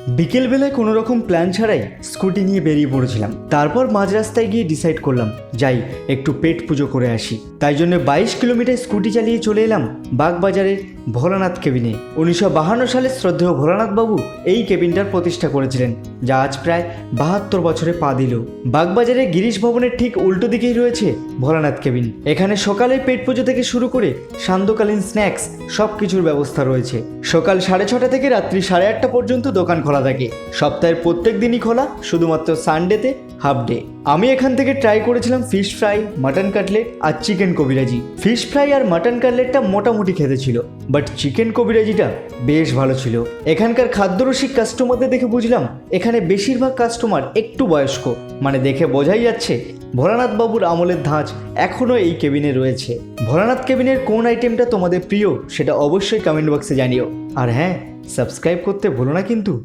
বিকেলবেলায় কোনো রকম প্ল্যান ছাড়াই স্কুটি নিয়ে বেরিয়ে পড়েছিলাম। তারপর মাঝ রাস্তায় গিয়ে ডিসাইড করলাম যাই একটু পেট পুজো করে আসি। তাই জন্য 22 কিলোমিটার স্কুটি চালিয়ে চলে এলাম বাগবাজারের ভোলানাথ কেবিনে। 1952 সালে শ্রদ্ধেয় ভোলানাথ বাবু এই কেবিনটার প্রতিষ্ঠা করেছিলেন, যা আজ প্রায় 72 বছরে পা দিল। বাগবাজারের গিরিশ ভবনের ঠিক উল্টো দিকেই রয়েছে ভোলানাথ কেবিন। এখানে সকালে পেট পুজো থেকে শুরু করে সান্ধ্যকালীন স্ন্যাক্স সব কিছুর ব্যবস্থা রয়েছে। সকাল 6:30 থেকে রাত্রি 8:30 পর্যন্ত দোকান খোলা থাকে। সপ্তাহের প্রত্যেক দিনই খোলা, শুধুমাত্র সানডেতে হাফ ডে। আমি এখান থেকে ট্রাই করেছিলাম ফিশ ফ্রাই, মাটন কাটলেট আর চিকেন কবিরাজি। ফিশ ফ্রাই আর মাটন কাটলেটটা মোটামুটি খেতে ছিল, বাট চিকেন কবিরাজিটা বেশ ভালো ছিল। এখানকার খাদ্যরসিক কাস্টমারদের দেখে বুঝলাম এখানে বেশিরভাগ কাস্টমার একটু বয়স্ক, মানে দেখে বোঝাই যাচ্ছে ভোলানাথ বাবুর আমলের ধাঁচ এখনও এই কেবিনে রয়েছে। ভোলানাথ কেবিনের কোন আইটেমটা তোমাদের প্রিয় সেটা অবশ্যই কমেন্ট বক্সে জানিও। আর হ্যাঁ, সাবস্ক্রাইব করতে ভুলো না কিন্তু।